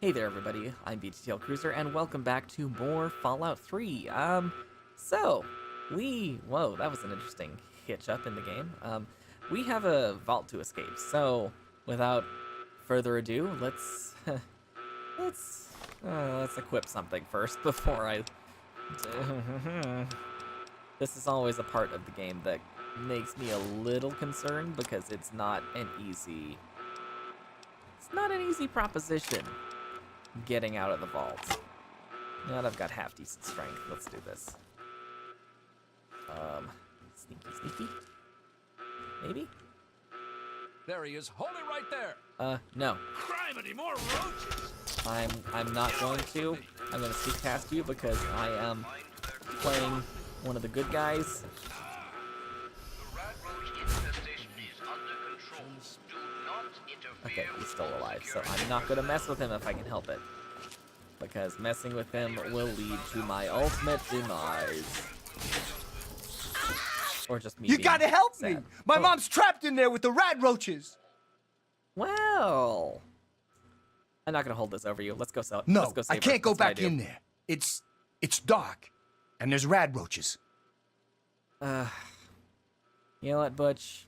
Hey there everybody, I'm BTTLcruizer and welcome back to more Fallout 3. Whoa, that was an interesting hitch up in the game. We have a vault to escape, so without further ado, let's equip something first before I... This is always a part of the game that makes me a little concerned because it's not an easy proposition getting out of the vault. Now that I've got half decent strength, let's do this. Sneaky. Maybe? There he is, hold it right there. No. Criminy, more roaches. I'm not going to. I'm gonna sneak past you because I am playing one of the good guys. Okay, he's still alive, so I'm not gonna mess with him if I can help it. Because messing with him will lead to my ultimate demise. Or just me. You gotta help sad. me! My mom's trapped in there with the rat roaches! Well, I'm not gonna hold this over you. Let's go sell it. No, Let's go save I can't her. go That's what I back do. in there. It's dark, and there's rat roaches. You know what, Butch?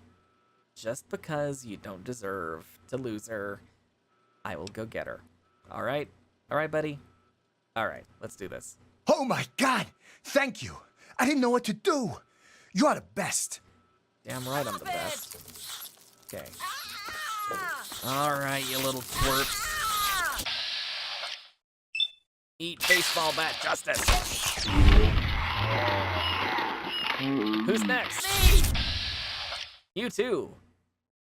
Just because you don't deserve to lose her, I will go get her. Alright? Alright, buddy? Alright, let's do this. Oh my God! Thank you! I didn't know what to do! You're the best! Damn right I'm the best. Okay. Alright, you little twerps. Eat baseball bat justice! Who's next? You too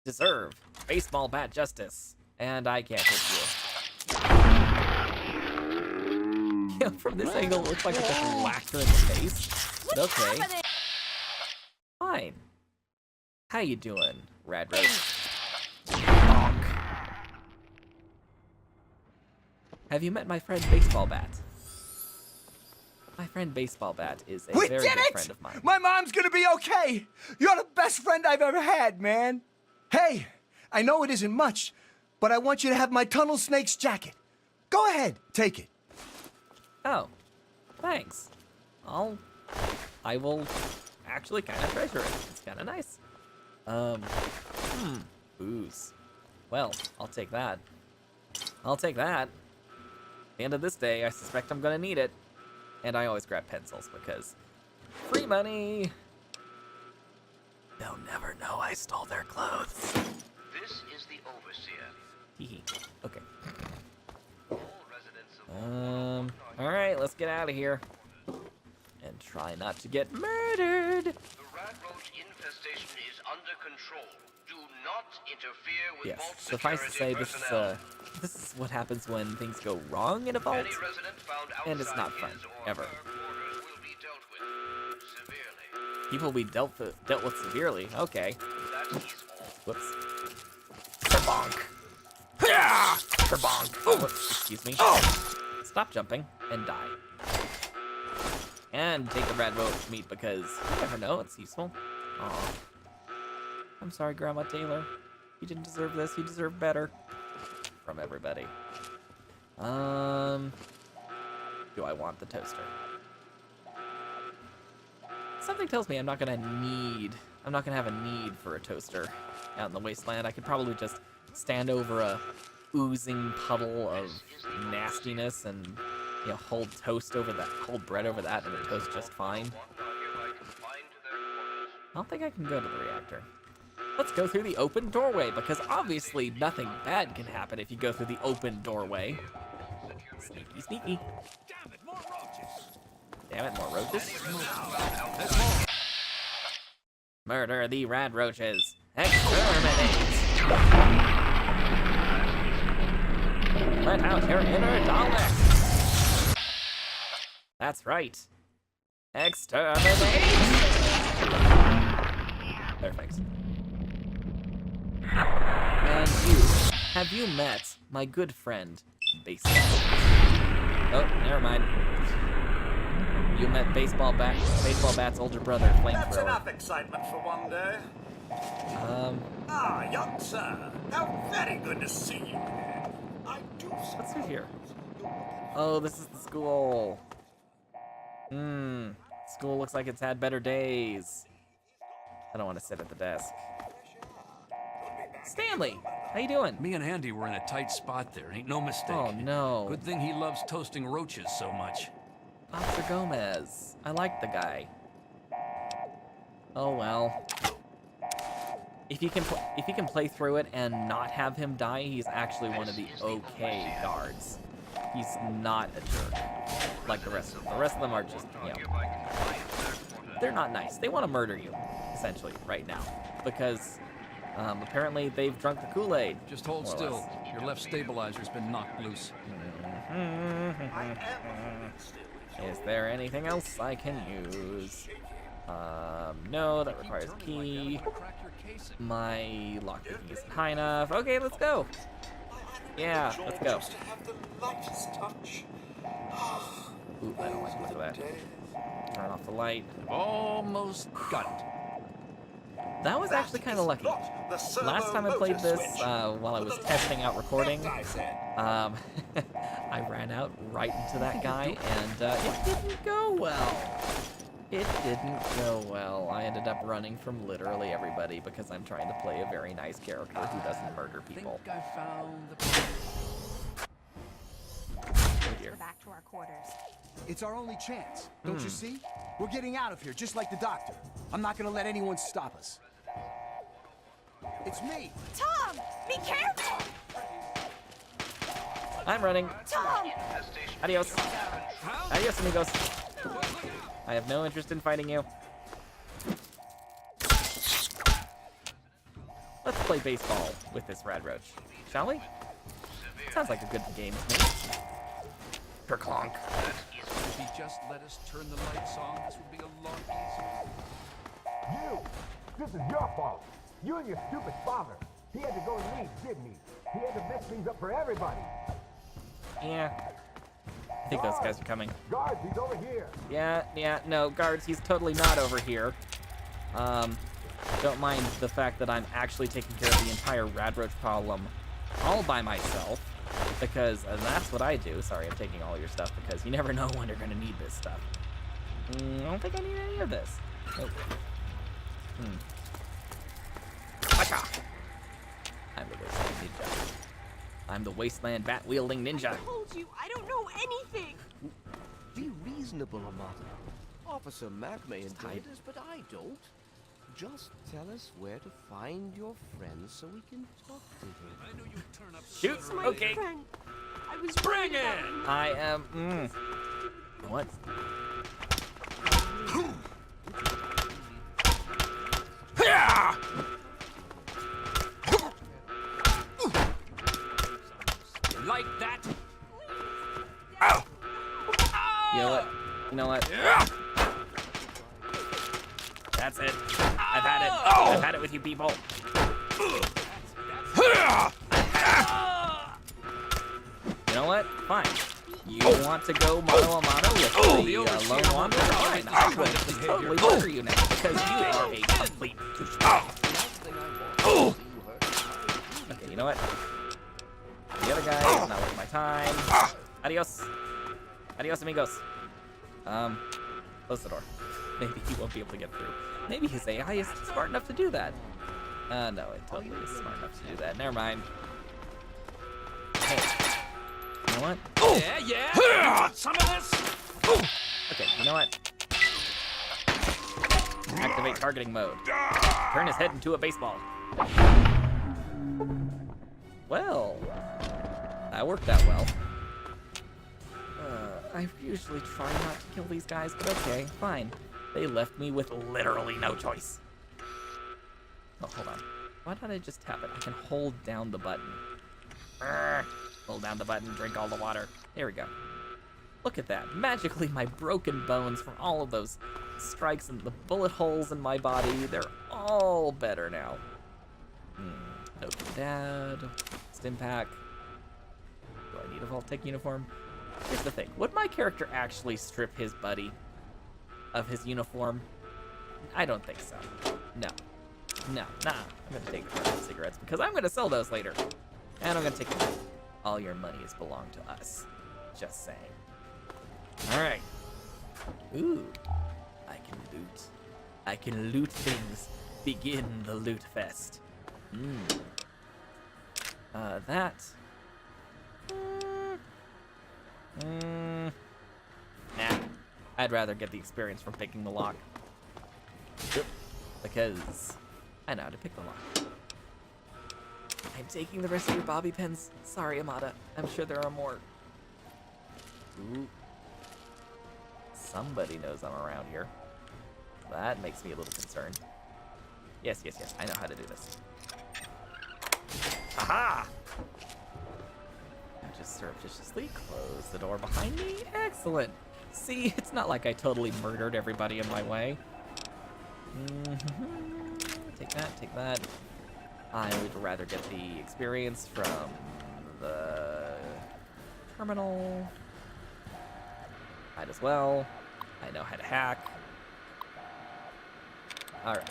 deserve baseball bat justice. And I can't hit you. Yeah, from this angle, it looks like I just whacked her in the face. But okay. Fine. How you doing, Rad Roach? Bonk. Have you met my friend Baseball Bat? My friend Baseball Bat is a We very did good it! friend of mine. My mom's gonna be okay! You're the best friend I've ever had, man! Hey, I know it isn't much, but I want you to have my Tunnel Snake's jacket. Go ahead, take it. Oh, thanks. I will actually kind of treasure it. It's kind of nice. Booze. Well, I'll take that. At the end of this day, I suspect I'm gonna need it. And I always grab pencils because free money. They'll never know I stole their clothes. This is the Overseer. Hee. Okay. All residents of All right, let's get out of here. And try not to get murdered. the rat roach infestation is under control. Do not interfere with Yes, vault suffice to say, security personnel. this is what happens when things go wrong in a vault. Any resident found And it's not outside fun, his or ever. her quarters will be dealt with severely. People will be dealt with severely. Okay. That is all. Whoops. Kerbonk. Kerbonk. Oh, excuse me. Stop jumping and die. And take the red roach meat because you never know, it's useful. Aw. I'm sorry, Grandma Taylor. You didn't deserve this. You deserve better. From everybody. Do I want the toaster? Something tells me I'm not gonna have a need for a toaster out in the wasteland. I could probably just stand over a oozing puddle of nastiness and, you know, hold bread over that and it'll toast just fine. Hereby confined to their quarters. I don't think I can go to the reactor. Let's go through the open doorway, because obviously nothing bad can happen if you go through the open doorway. Sneaky, sneaky. Damn it, more roaches. Damn it, more roaches. There's more. Murder the rad roaches. Exterminate. Let out your inner Dalek. That's right. Exterminate. Perfect. And have you met my good friend, Baseball? Oh, never mind. You met Baseball Bat's older brother, Flamethrower. That's enough excitement for one day. Young sir. How very good to see you again. What's through here? Oh, this is the school. School looks like it's had better days. I don't want to sit at the desk. Stanley, how you doing? Me and Andy were in a tight spot there, ain't no mistake. Oh no. Good thing he loves toasting roaches so much. Officer Gomez. I like the guy. Oh well. If you can play through it and not have him die, he's actually one of the okay guards. He's not a jerk like the rest of them. The rest of them are just, you know, they're not nice. They want to murder you, essentially, right now, because apparently they've drunk the Kool-Aid. Just hold more or still. less. Your left stabilizer's been knocked loose. Is there anything else I can use? No, that requires a key. My lockpicking isn't high enough. Okay, let's go. Yeah, let's go. Ooh, I don't like the look of that. Turn off the light. Almost got it. That was actually kind of lucky. Last time I played this, while I was testing out recording, I ran out right into that guy, and it didn't go well. It didn't go well. I ended up running from literally everybody because I'm trying to play a very nice character who doesn't murder people. I think I found the... Oh dear. Back to our quarters. It's our only chance, don't you see? We're getting out of here, just like the doctor. I'm not gonna let anyone stop us. It's me. Tom, be careful. I'm running. Tom. Adios. Adios, amigos. I have no interest in fighting you. Let's play baseball with this rad roach, shall we? Sounds like a good game to me. Kerclonk. If he just let us turn the lights on, this would be a lot easier. You! This is your fault. You and your stupid father. He had to go and leave, didn't he? He had to mess things up for everybody. Yeah. I think those guys are coming. Guards, he's over here. Yeah, no, guards, he's totally not over here. Don't mind the fact that I'm actually taking care of the entire Radroach problem all by myself, because that's what I do. Sorry, I'm taking all your stuff, because you never know when you're going to need this stuff. I don't think I need any of this. Nope. Acha! I'm the Wasteland Ninja. I'm the Wasteland bat-wielding ninja. I told you, I don't know anything. Be reasonable, Amata. Officer Mac may enjoy tight. this, but I don't. Just tell us where to find your friends so we can talk to him. I knew you'd turn up Shoot! sooner or My Okay. friend. I was Bring worried about it! him. I am. What? like that. You know what? You know what? That's it. I've had it. I've had it with you people. You know what? Fine. You want to go mano a mano with the lone wanderer? Fine. I'm going to just totally murder you now because you are a complete douchebag. Okay, you know what? The other guy is not worth my time. Adios. Adios, amigos. Close the door. Maybe he won't be able to get through. Maybe his AI is smart enough to do that. No, it totally is smart enough to do that. Never mind. Hey. You know what? Yeah, yeah. You want some of this? Okay, you know what? Activate targeting mode. Turn his head into a baseball. Well, that worked out well. I usually try not to kill these guys, but okay, fine. They left me with literally no choice. Oh, hold on. Why don't I just tap it? I can hold down the button. Hold down the button, drink all the water. There we go. Look at that. Magically, my broken bones from all of those strikes and the bullet holes in my body, they're all better now. Note from Dad. Stim pack. Do I need a Vault-Tec uniform? Here's the thing. Would my character actually strip his buddy of his uniform? I don't think so. No. Nah. I'm gonna take the cigarettes because I'm gonna sell those later. And I'm gonna take all your monies belong to us. Just saying. Alright. Ooh. I can loot. I can loot things. Begin the loot fest. That. Nah. I'd rather get the experience from picking the lock. Because I know how to pick the lock. I'm taking the rest of your bobby pins. Sorry, Amada. I'm sure there are more. Ooh. Somebody knows I'm around here. That makes me a little concerned. Yes, yes, yes. I know how to do this. Aha! I just surreptitiously close the door behind me. Excellent. See, it's not like I totally murdered everybody in my way. Take that, take that. I would rather get the experience from the terminal. Might as well. I know how to hack. Alright.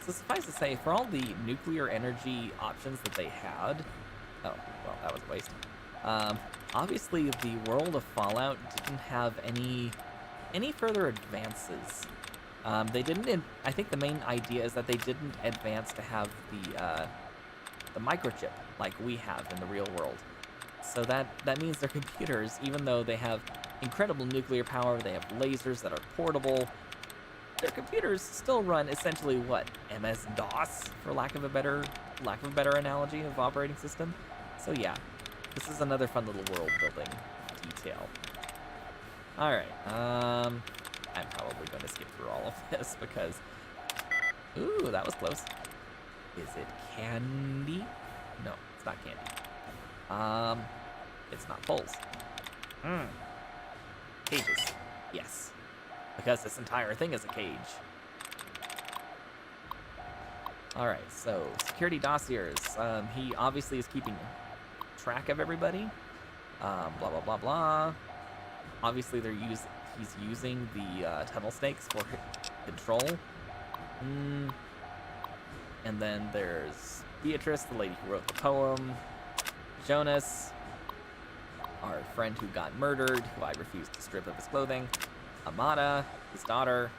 So suffice to say, for all the nuclear energy options that they had... Oh, well, that was a waste. Obviously, the world of Fallout didn't have any further advances. They didn't... I think the main idea is that they didn't advance to have the microchip like we have in the real world. So that means their computers, even though they have incredible nuclear power, they have lasers that are portable, their computers still run essentially what? MS-DOS, for lack of a better analogy of operating system. So yeah, this is another fun little world building detail. Alright, I'm probably going to skip through all of this because... Ooh, that was close. Is it candy? No, it's not candy. It's not poles. Cages. Yes. Because this entire thing is a cage. Alright, so security dossiers. He obviously is keeping track of everybody. Blah, blah, blah, blah. Obviously, he's using the tunnel snakes for control. And then there's Beatrice, the lady who wrote the poem. Jonas, our friend who got murdered, who I refused to strip of his clothing. Amada, his daughter.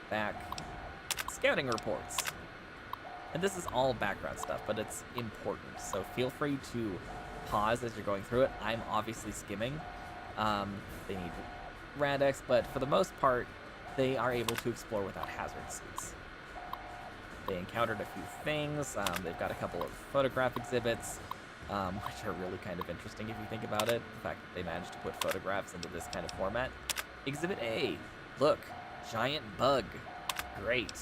Back. Scouting reports. And this is all background stuff, but it's important, so feel free to pause as you're going through it. I'm obviously skimming. They need Radex, but for the most part, they are able to explore without hazard suits. They encountered a few things. They've got a couple of photograph exhibits, which are really kind of interesting if you think about it. The fact that they managed to put photographs into this kind of format. Exhibit A, look, giant bug. Great.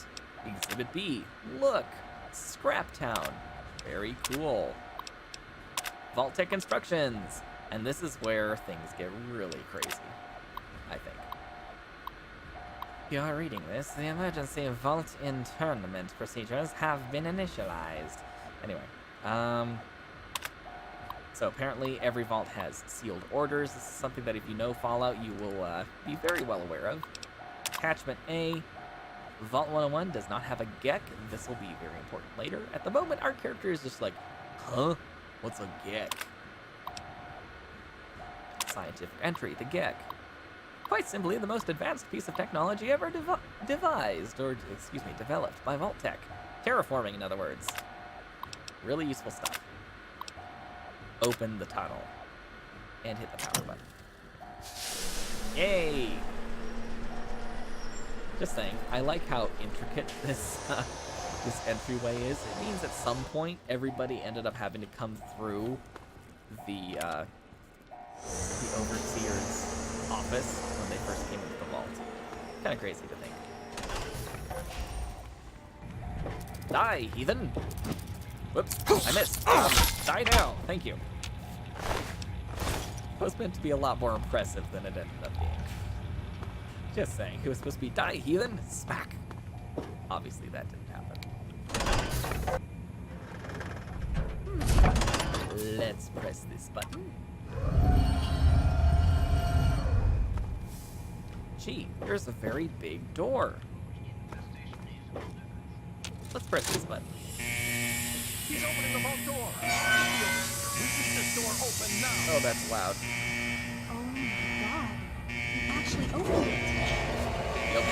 Exhibit B, look, Scrap Town. Very cool. Vault Tech instructions. And this is where things get really crazy, I think. You are reading this. The emergency vault internment procedures have been initialized. Anyway, so apparently every vault has sealed orders. This is something that if you know Fallout, you will be very well aware of. Attachment A. Vault 101 does not have a GEC. This will be very important later. At the moment, our character is just like, huh? What's a GEC? Scientific entry, the GEC. Quite simply, the most advanced piece of technology ever devised developed by Vault Tech. Terraforming, in other words. Really useful stuff. Open the tunnel. And hit the power button. Yay! Just saying, I like how intricate this this entryway is. It means at some point, everybody ended up having to come through the overseer's office when they first came into the vault. Kind of crazy to think. Die, heathen! Whoops, I missed. Die now, thank you. It was meant to be a lot more impressive than it ended up being. Just saying, it was supposed to be die, heathen, smack. Obviously that didn't happen. Let's press this button. Gee, there's a very big door. Let's Christmas, but He's opening the vault door. We keep this door open now. oh, that's loud. Oh my god. You actually opened it. Yep.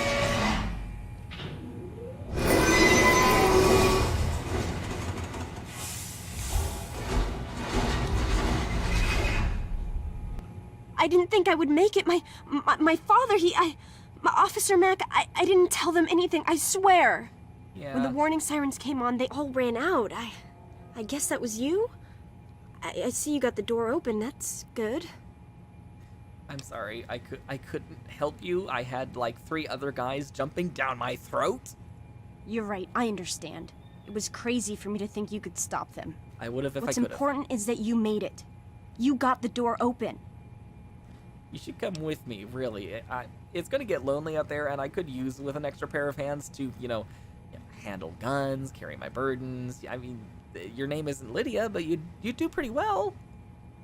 I didn't think I would make it. My father, my Officer Mac, I didn't tell them anything, I swear. Yeah. When the warning sirens came on, they all ran out. I guess that was you? I see you got the door open, that's good. I'm sorry. I couldn't help you. I had like 3 other guys jumping down my throat. You're right, I understand. It was crazy for me to think you could stop them. I would have if What's I could have. important is that you made it. You got the door open. You should come with me, really. It's gonna get lonely out there, and I could use with an extra pair of hands to, handle guns, carry my burdens. I mean, your name isn't Lydia, but you do pretty well.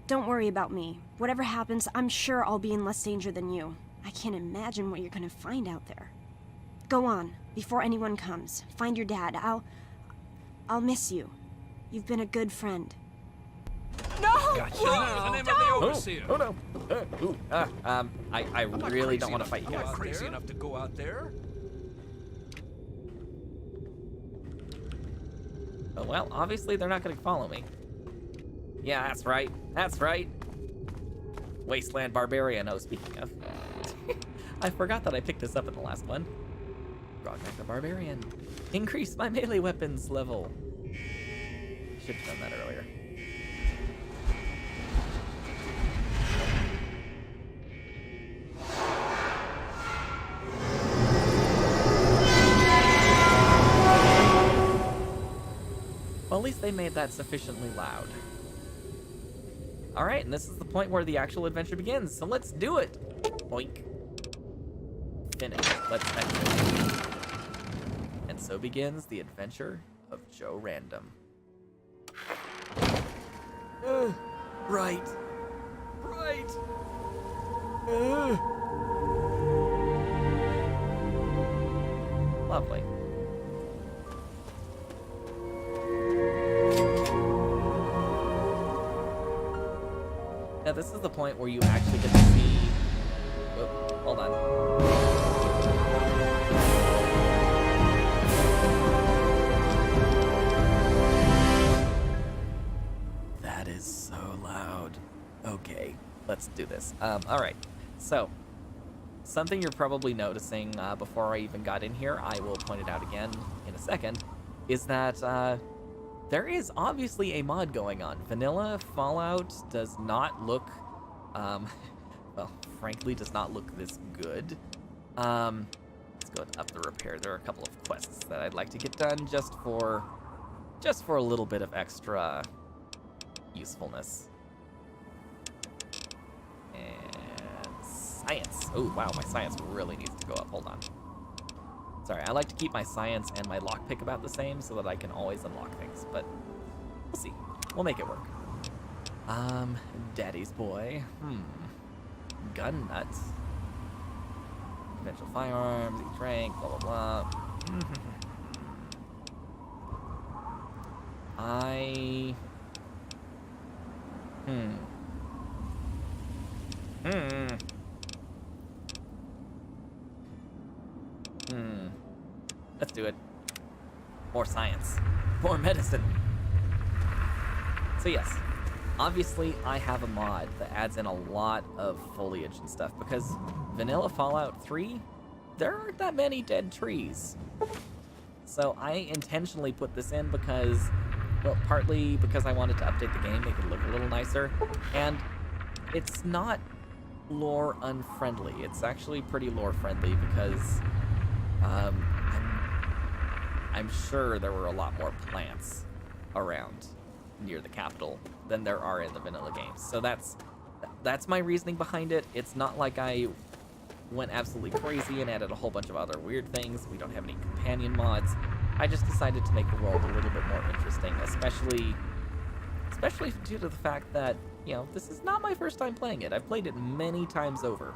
Don't worry about me. Whatever happens, I'm sure I'll be in less danger than you. I can't imagine what you're gonna find out there. Go on, before anyone comes. Find your dad. I'll miss you. You've been a good friend. No! Gotcha now. In the name of the overseer. Oh no! I really don't want to fight you I'm guys. not crazy enough to go out there. Oh, well, obviously they're not going to follow me. Yeah, that's right. That's right. Wasteland Barbarian. Oh, speaking of. I forgot that I picked this up in the last one. Brought back the Barbarian. Increase my melee weapons level. Should have done that earlier. Well, at least they made that sufficiently loud. Alright, and this is the point where the actual adventure begins, so let's do it! Boink. Finish. Let's exit. And so begins the adventure of Joe Random. Right. Right. Lovely. Now this is the point where you actually get to see... Oh, hold on. That is so loud. Okay, let's do this. Alright, so... Something you're probably noticing before I even got in here, I will point it out again in a second, is that there is obviously a mod going on. Vanilla Fallout does not look, well, frankly, does not look this good. Let's go up the repair. There are a couple of quests that I'd like to get done just for a little bit of extra usefulness. And science. Oh, wow, my science really needs to go up. Hold on. Sorry, I like to keep my science and my lockpick about the same so that I can always unlock things, but we'll see. We'll make it work. Daddy's boy. Gun nuts. Conventional firearms, each rank, blah, blah, blah. Let's do it. More science. More medicine. So yes, obviously I have a mod that adds in a lot of foliage and stuff because vanilla Fallout 3, there aren't that many dead trees. So I intentionally put this in because, well, partly because I wanted to update the game, make it look a little nicer, and it's not lore unfriendly. It's actually pretty lore friendly because I'm sure there were a lot more plants around near the capital than there are in the vanilla games. So that's my reasoning behind it. It's not like I went absolutely crazy and added a whole bunch of other weird things. We don't have any companion mods. I just decided to make the world a little bit more interesting, especially due to the fact that, you know, this is not my first time playing it. I've played it many times over,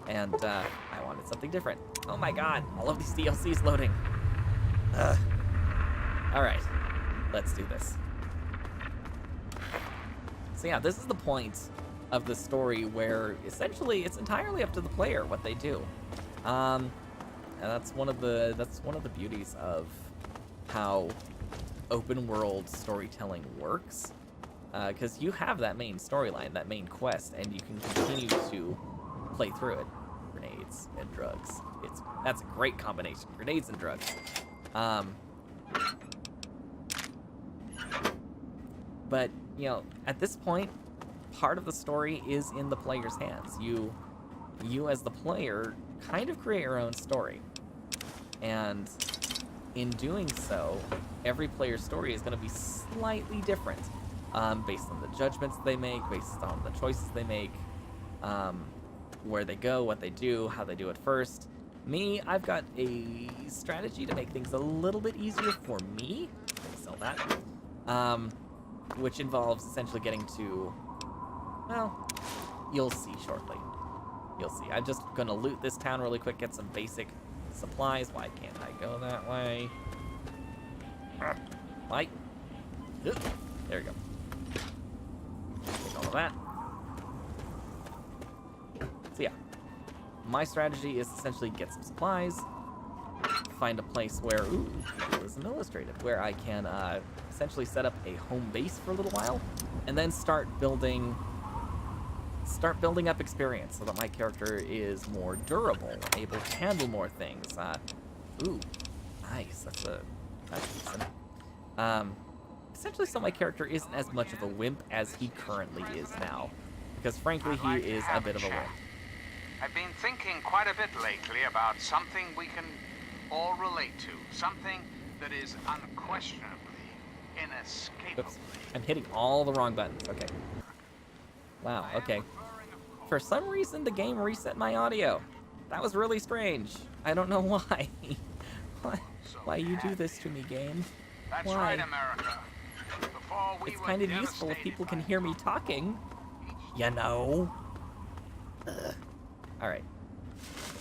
and I wanted something different. Oh my god, all of these DLCs loading. Alright, let's do this. So yeah, this is the point of the story where essentially it's entirely up to the player what they do. And that's one of the beauties of how open world storytelling works. Because you have that main storyline, that main quest, and you can continue to play through it. Grenades and drugs. That's a great combination. Grenades and drugs. But, you know, at this point, part of the story is in the player's hands. You as the player kind of create your own story. And in doing so, every player's story is going to be slightly different, based on the judgments they make, based on the choices they make, where they go, what they do, how they do it first. Me, I've got a strategy to make things a little bit easier for me. Sell that. Which involves essentially getting to, well, you'll see shortly. You'll see. I'm just gonna loot this town really quick, get some basic supplies. Why can't I go that way? Why? There we go. Take all of that. So yeah, my strategy is essentially get some supplies, find a place where, ooh, tourism illustrated, where I can essentially set up a home base for a little while, and then start building up experience so that my character is more durable, able to handle more things. Ooh, nice. That's decent. Essentially, so my character isn't as much of a wimp as he currently is now, because frankly, he is a bit of a wimp. I've been thinking quite a bit lately about something we can all relate to, something that is unquestionably inescapable. Oops, I'm hitting all the wrong buttons. Okay. Wow, okay. For some reason, the game reset my audio. That was really strange. I don't know why. Why you do this to me, game? That's Why? right, America. Before we It's were kind of useful if people can hear me talking. You know? Alright.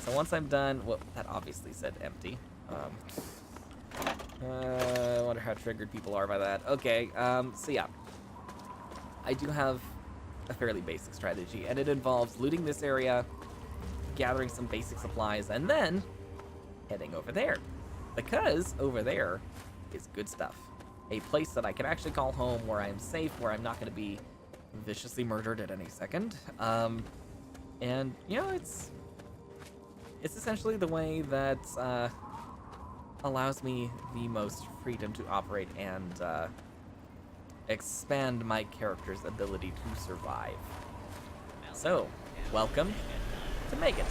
So once I'm done... Well, that obviously said empty. I wonder how triggered people are by that. Okay, so yeah. I do have a fairly basic strategy, and it involves looting this area, gathering some basic supplies, and then heading over there. Because over there is good stuff. A place that I can actually call home, where I am safe, where I'm not going to be viciously murdered at any second. And, you know, it's essentially the way that allows me the most freedom to operate and expand my character's ability to survive. So, welcome to Megaton.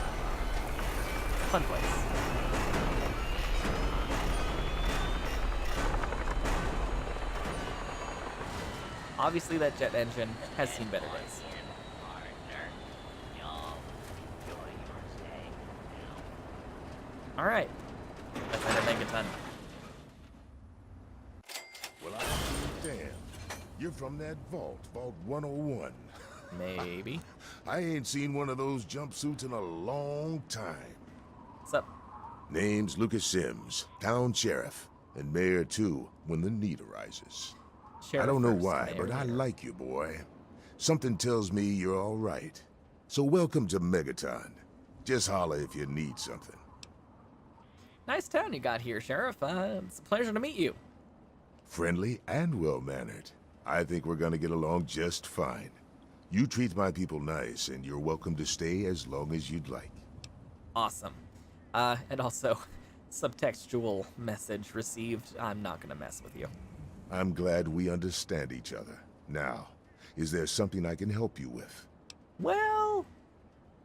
Fun place. Obviously, that jet engine has seen better days. Alright, let's enter Megaton. Well, damn. You're from that vault, Vault 101. Maybe. I ain't seen one of those jumpsuits in a long time. What's up? Name's Lucas Sims, town sheriff, and mayor too, when the need arises. Sheriff I don't know first, why, mayor but I later. like you, boy. Something tells me you're all right. So welcome to Megaton. Just holler if you need something. Nice town you got here, Sheriff. It's a pleasure to meet you. Friendly and well-mannered. I think we're gonna get along just fine. You treat my people nice, and you're welcome to stay as long as you'd like. Awesome. And also, subtextual message received. I'm not gonna mess with you. I'm glad we understand each other. Now, is there something I can help you with? Well,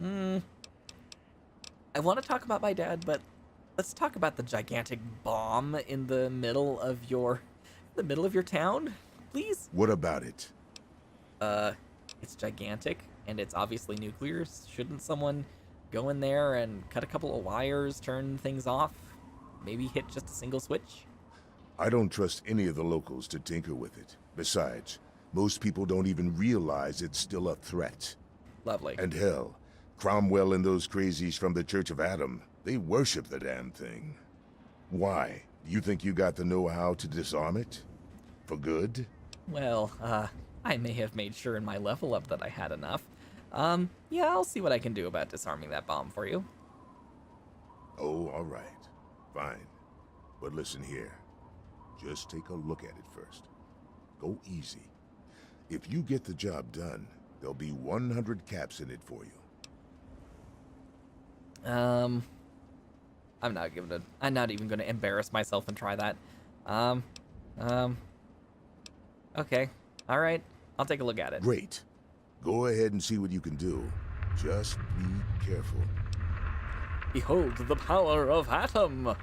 I want to talk about my dad, but let's talk about the gigantic bomb in the middle of your town, please. What about it? It's gigantic, and it's obviously nuclear. Shouldn't someone go in there and cut a couple of wires, turn things off, maybe hit just a single switch? I don't trust any of the locals to tinker with it. Besides, most people don't even realize it's still a threat. Lovely. And hell, Cromwell and those crazies from the Church of Adam, they worship the damn thing. Why? You think you got the know-how to disarm it? For good? Well, I may have made sure in my level up that I had enough. Yeah, I'll see what I can do about disarming that bomb for you. Oh, all right. Fine. But listen here. Just take a look at it first. Go easy. If you get the job done, there'll be 100 caps in it for you. I'm not even gonna embarrass myself and try that. Okay. Alright. I'll take a look at it. Great. Go ahead and see what you can do. Just be careful. Behold the power of Atom!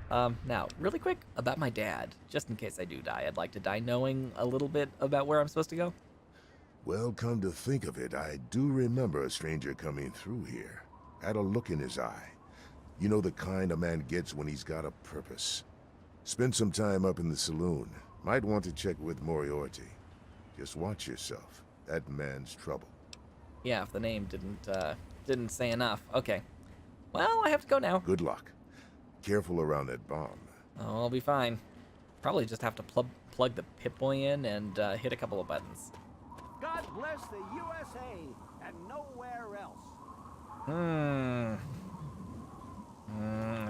Now, really quick about my dad. Just in case I do die, I'd like to die knowing a little bit about where I'm supposed to go. Well, come to think of it, I do remember a stranger coming through here. Had a look in his eye. You know, the kind a man gets when he's got a purpose. Spend some time up in the saloon. Might want to check with Moriarty. Just watch yourself. That man's trouble. Yeah, if the name didn't say enough. Okay. Well, I have to go now. Good luck. Careful around that bomb. Oh, I'll be fine. Probably just have to plug the Pip-Boy in and hit a couple of buttons. God bless the USA and nowhere else.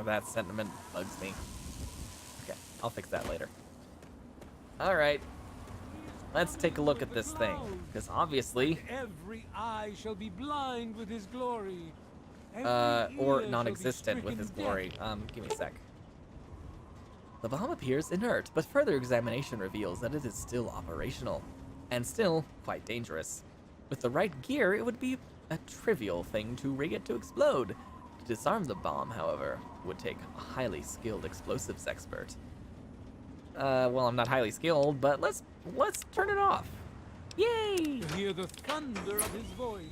That sentiment bugs me. Okay, I'll fix that later. Alright. Let's take a look at this thing. Because obviously... Every eye shall be blind with his glory. Or non-existent with his glory. Give me a sec. The bomb appears inert, but further examination reveals that it is still operational. And still quite dangerous. With the right gear, it would be a trivial thing to rig it to explode. To disarm the bomb, however, would take a highly skilled explosives expert. Well, I'm not highly skilled, but let's turn it off. Yay! To hear the thunder of his voice.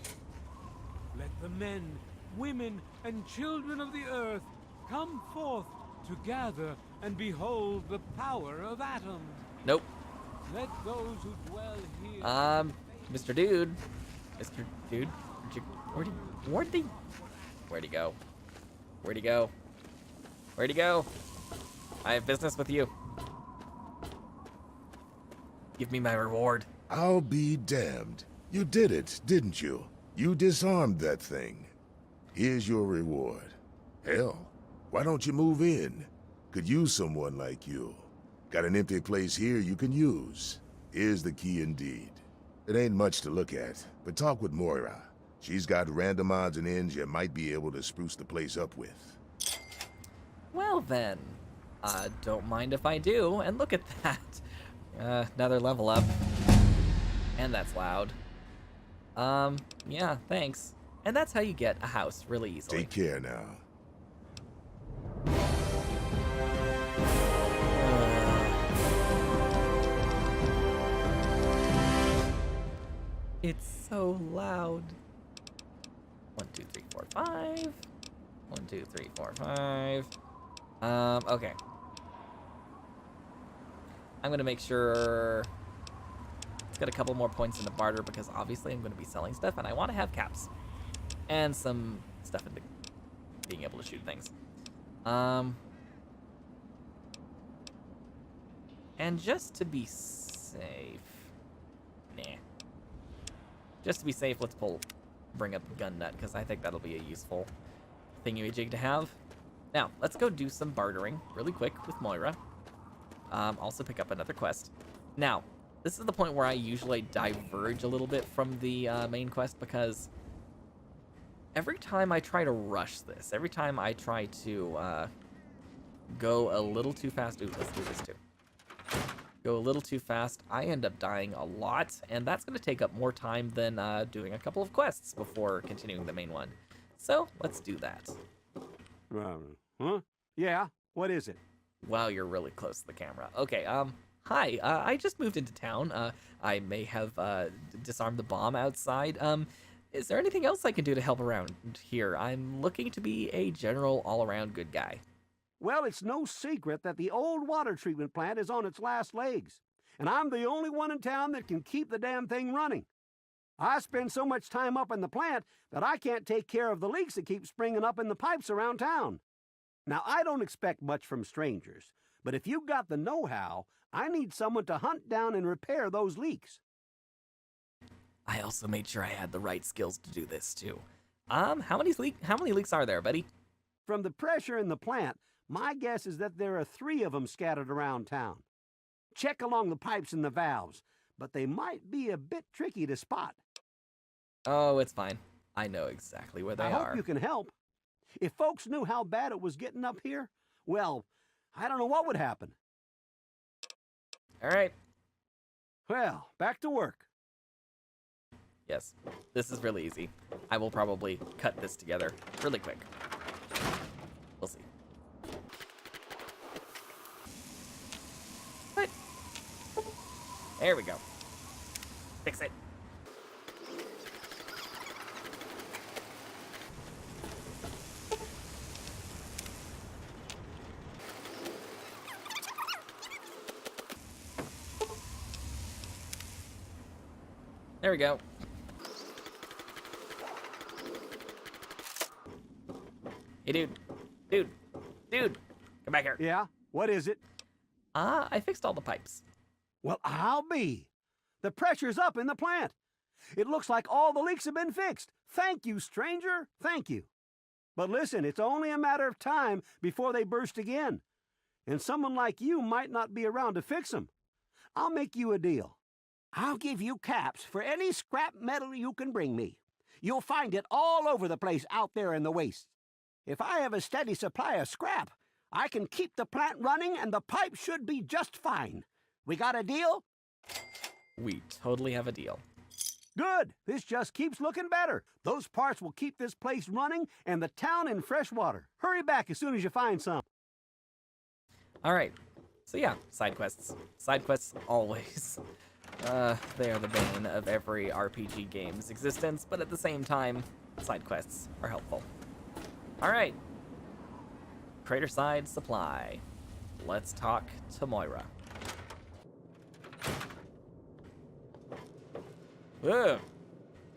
Let the men, women, and children of the earth come forth to gather and behold the power of Atom. Nope. Let those who dwell here... Mr. Dude. Mr. Dude? Where'd he go? Where'd he go? Where'd he go? I have business with you. Give me my reward. I'll be damned. You did it, didn't you? You disarmed that thing. Here's your reward. Hell, why don't you move in? Could use someone like you. Got an empty place here you can use. Here's the key indeed. It ain't much to look at, but talk with Moira. She's got random odds and ends you might be able to spruce the place up with. Well then, don't mind if I do, and look at that. Another level up. And that's loud. Yeah, thanks. And that's how you get a house really easily. Take care now. It's so loud. 1, 2, 3, 4, 5. 1, 2, 3, 4, 5. Okay. I'm gonna make sure let's get a couple more points into barter because obviously I'm gonna be selling stuff and I want to have caps and some stuff into being able to shoot things. And just to be safe, just to be safe, let's bring up Gun Nut because I think that'll be a useful thingy-majig to have. Now, let's go do some bartering really quick with Moira. Also pick up another quest. Now, this is the point where I usually diverge a little bit from the main quest because every time I try to rush this, every time I try to go a little too fast, ooh, let's do this too. Go a little too fast, I end up dying a lot, and that's going to take up more time than doing a couple of quests before continuing the main one. So, let's do that. Huh? Yeah, what is it? Wow, you're really close to the camera. Okay, hi, I just moved into town. I may have disarmed the bomb outside. Is there anything else I can do to help around here? I'm looking to be a general all-around good guy. Well, it's no secret that the old water treatment plant is on its last legs, and I'm the only one in town that can keep the damn thing running. I spend so much time up in the plant that I can't take care of the leaks that keep springing up in the pipes around town. Now, I don't expect much from strangers, But if you've got the know-how, I need someone to hunt down and repair those leaks. I also made sure I had the right skills to do this too. How many leaks are there, buddy? From the pressure in the plant, my guess is that there are 3 of them scattered around town. Check along the pipes and the valves, but they might be a bit tricky to spot. Oh, it's fine. I know exactly where they I are. hope you can help. If folks knew how bad it was getting up here, well, I don't know what would happen. All right. Well, back to work. Yes, this is really easy. I will probably cut this together really quick. We'll see. What? There we go. Fix it. There we go. Hey, dude, come back here. Yeah? What is it? I fixed all the pipes. Well, I'll be. The pressure's up in the plant. It looks like all the leaks have been fixed. Thank you, stranger. Thank you. But listen, it's only a matter of time before they burst again. And someone like you might not be around to fix them. I'll make you a deal. I'll give you caps for any scrap metal you can bring me. You'll find it all over the place out there in the waste. If I have a steady supply of scrap, I can keep the plant running and the pipe should be just fine. We got a deal? We totally have a deal. Good. This just keeps looking better. Those parts will keep this place running and the town in fresh water. Hurry back as soon as you find some. All right. So yeah, side quests. Side quests always. They are the bane of every RPG game's existence, but at the same time, side quests are helpful. All right. Craterside Supply. Let's talk to Moira. Whoa.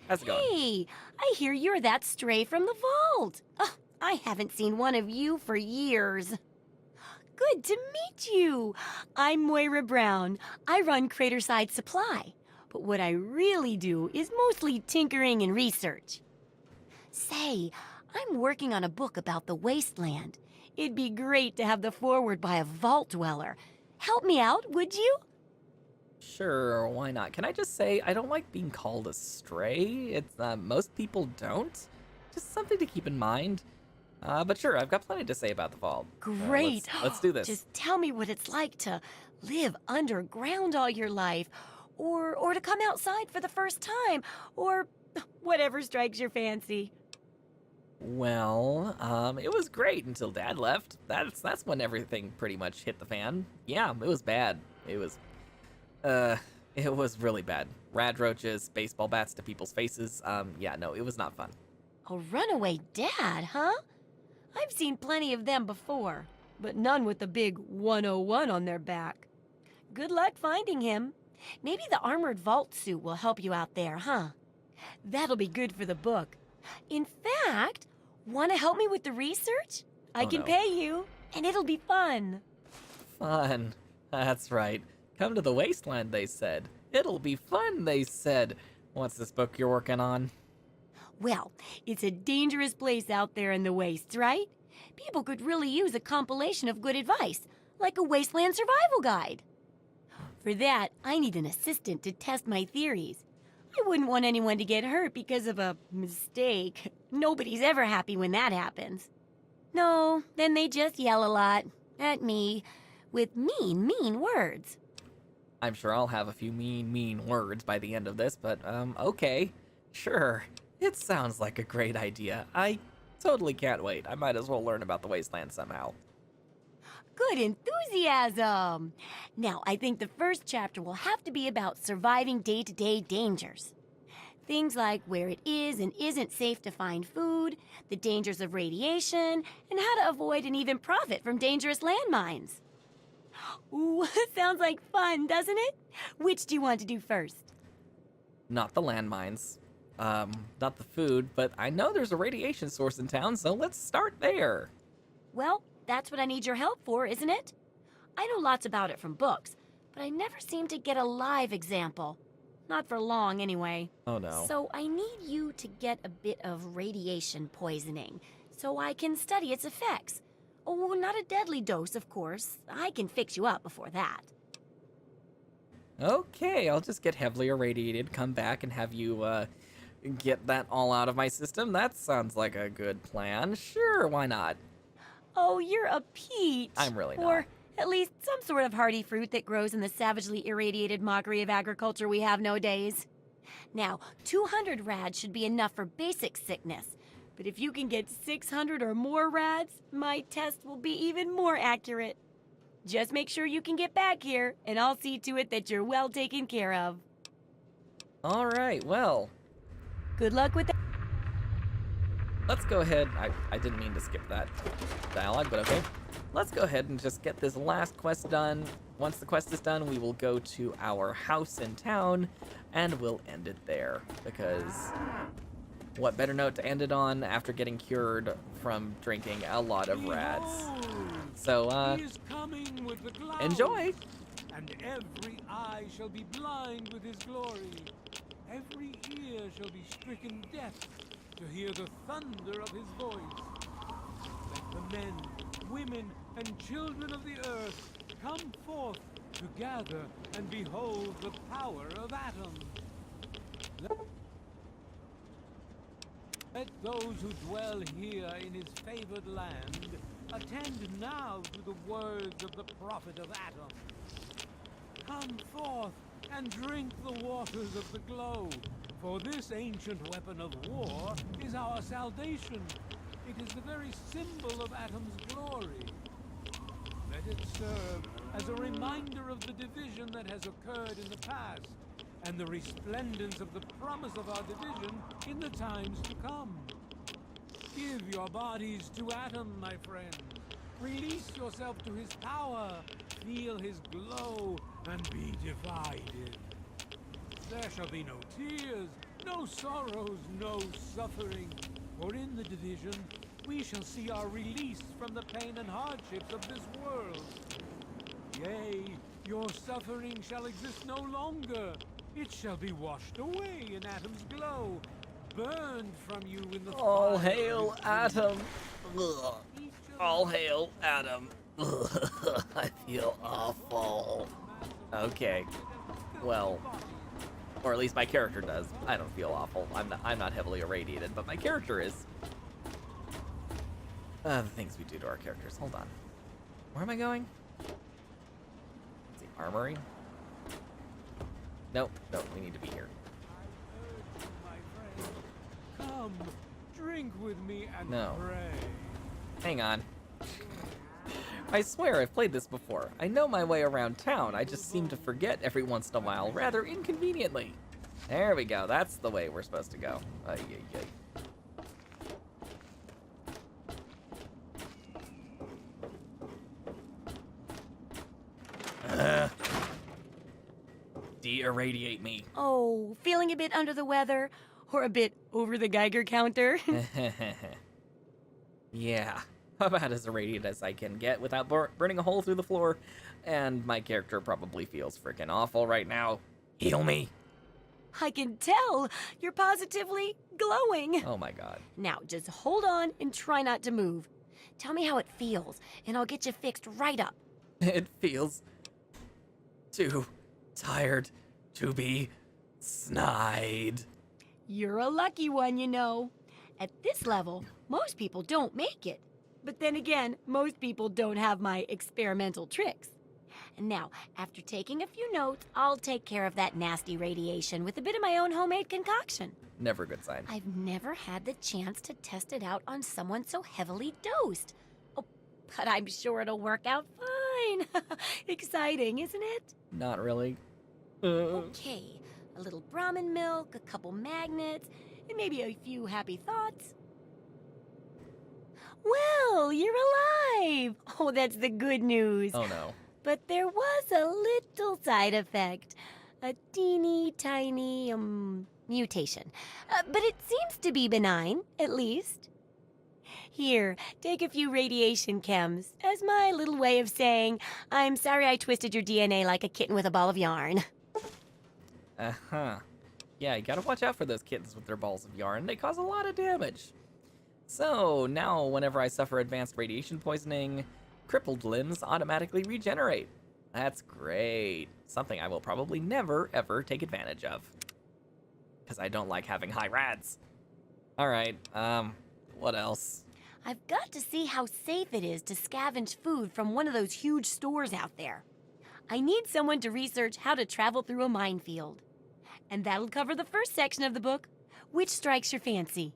How's it going? Hey, I hear you're that stray from the vault. I haven't seen one of you for years. Good to meet you. I'm Moira Brown. I run Craterside Supply, but what I really do is mostly tinkering and research. Say, I'm working on a book about the Wasteland. It'd be great to have the foreword by a vault dweller. Help me out, would you? Sure, why not? Can I just say, I don't like being called a stray. It's, most people don't. Just something to keep in mind. But sure, I've got plenty to say about the vault. Great. Let's do this. Just tell me what it's like to live underground all your life, or to come outside for the first time, or whatever strikes your fancy. Well, it was great until Dad left. That's when everything pretty much hit the fan. Yeah, it was bad. It was really bad. Rad roaches, baseball bats to people's faces. Yeah, no, it was not fun. A runaway dad, huh? I've seen plenty of them before, but none with the big 101 on their back. Good luck finding him. Maybe the armored vault suit will help you out there, huh? That'll be good for the book. In fact, want to help me with the research? I can pay you, and it'll be fun. Fun. That's right. Come to the Wasteland, they said. It'll be fun, they said. What's this book you're working on? Well, it's a dangerous place out there in the wastes, right? People could really use a compilation of good advice, like a Wasteland survival guide. For that, I need an assistant to test my theories. I wouldn't want anyone to get hurt because of a mistake. Nobody's ever happy when that happens. No, then they just yell a lot at me with mean words. I'm sure I'll have a few mean words by the end of this, but, okay. Sure. It sounds like a great idea. I totally can't wait. I might as well learn about the Wasteland somehow. Good enthusiasm! Now, I think the first chapter will have to be about surviving day-to-day dangers. Things like where it is and isn't safe to find food, the dangers of radiation, and how to avoid and even profit from dangerous landmines. Ooh, sounds like fun, doesn't it? Which do you want to do first? Not the landmines. Not the food, but I know there's a radiation source in town, so let's start there. Well, that's what I need your help for, isn't it? I know lots about it from books, but I never seem to get a live example. Not for long, anyway. Oh no. So I need you to get a bit of radiation poisoning, so I can study its effects. Oh, not a deadly dose, of course. I can fix you up before that. Okay, I'll just get heavily irradiated, come back, and have you, get that all out of my system. That sounds like a good plan. Sure, why not? Oh, you're a peach. I'm really not. Or at least some sort of hardy fruit that grows in the savagely irradiated mockery of agriculture we have nowadays. Now, 200 rads should be enough for basic sickness. But if you can get 600 or more rads, my test will be even more accurate. Just make sure you can get back here, and I'll see to it that you're well taken care of. All right, well. Good luck with that. Let's go ahead. I didn't mean to skip that dialogue, but okay. Let's go ahead and just get this last quest done. Once the quest is done, we will go to our house in town, and we'll end it there. Because what better note to end it on after getting cured from drinking a lot of rads. So, He is coming with the clouds, enjoy! and every eye shall be blind with his glory. Every ear shall be stricken deaf to hear the thunder of his voice. Let the men, women, and children of the earth come forth to gather and behold the power of Atom. Let those who dwell here in his favored land attend now to the words of the prophet of Atom. Come forth and drink the waters of the glow, for this ancient weapon of war is our salvation. It is the very symbol of Atom's glory. Let it serve as a reminder of the division that has occurred in the past, and the resplendence of the promise of our division in the times to come. Give your bodies to Atom, my friends. Release yourself to his power. Feel his glow and be divided. There shall be no tears, no sorrows, no suffering. For in the division, we shall see our release from the pain and hardships of this world. Yea, your suffering shall exist no longer. It shall be washed away in Atom's glow, burned from you in the All fire hail of his Atom! glory. Ugh. All hail Atom! Ugh. I feel awful. Okay. Well, or at least my character does. I don't feel awful. I'm not heavily irradiated, but my character is. The things we do to our characters. Hold on. Where am I going? Is the armory? Nope, we need to be here. Come, drink with me and No. pray. Hang on. I swear I've played this before. I know my way around town, I just seem to forget every once in a while, rather inconveniently. There we go, that's the way we're supposed to go. Ay, ay, ay. De-irradiate me. Oh, feeling a bit under the weather? Or a bit over the Geiger counter? Yeah, about as irradiated as I can get without burning a hole through the floor. And my character probably feels freaking awful right now. Heal me. I can tell. You're positively glowing. Oh my god. Now, just hold on and try not to move. Tell me how it feels, and I'll get you fixed right up. It feels too tired to be snide. You're a lucky one, you know. At this level, most people don't make it. But then again, most people don't have my experimental tricks. And now, after taking a few notes, I'll take care of that nasty radiation with a bit of my own homemade concoction. Never a good sign. I've never had the chance to test it out on someone so heavily dosed. Oh, but I'm sure it'll work out fine. Exciting, isn't it? Not really. Okay, a little Brahmin milk, a couple magnets, and maybe a few happy thoughts. Well, you're alive! Oh, that's the good news. Oh no. But there was a little side effect. A teeny tiny, mutation. But it seems to be benign, at least. Here, take a few radiation chems as my little way of saying, I'm sorry I twisted your DNA like a kitten with a ball of yarn. Uh-huh. Yeah, you gotta watch out for those kittens with their balls of yarn. They cause a lot of damage. So, now whenever I suffer advanced radiation poisoning, crippled limbs automatically regenerate. That's great. Something I will probably never, ever take advantage of. Because I don't like having high rads. Alright, what else? I've got to see how safe it is to scavenge food from one of those huge stores out there. I need someone to research how to travel through a minefield. And that'll cover the first section of the book. Which strikes your fancy?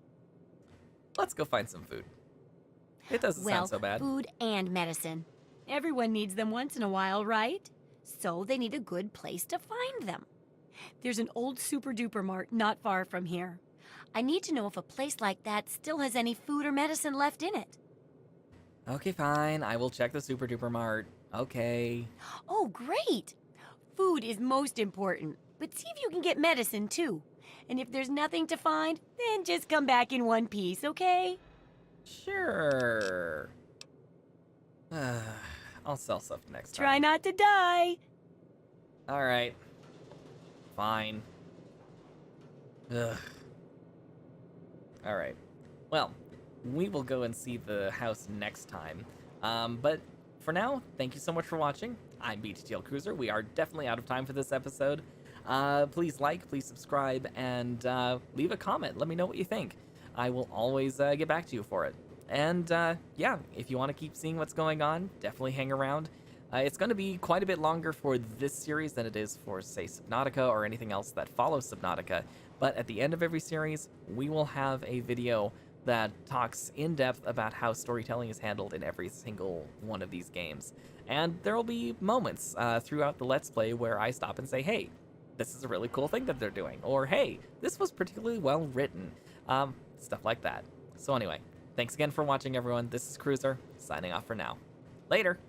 Let's go find some food. It doesn't sound so bad. Food and medicine. Everyone needs them once in a while, right? So they need a good place to find them. There's an old super-duper mart not far from here. I need to know if a place like that still has any food or medicine left in it. Okay, fine. I will check the Super Duper Mart. Okay. Oh, great! Food is most important, but see if you can get medicine, too. And if there's nothing to find, then just come back in one piece, okay? Sure. I'll sell stuff next time. Try not to die! Alright. Fine. Ugh. Alright. Well, we will go and see the house next time. But for now, thank you so much for watching. I'm BTTLcruizer. We are definitely out of time for this episode. Please like, please subscribe, and leave a comment. Let me know what you think. I will always get back to you for it. And yeah, if you want to keep seeing what's going on, definitely hang around. It's going to be quite a bit longer for this series than it is for, say, Subnautica or anything else that follows Subnautica. But at the end of every series, we will have a video that talks in depth about how storytelling is handled in every single one of these games. And there will be moments throughout the Let's Play where I stop and say, hey, this is a really cool thing that they're doing. Or, hey, this was particularly well written. Stuff like that. So anyway, thanks again for watching, everyone. This is Cruiser, signing off for now. Later!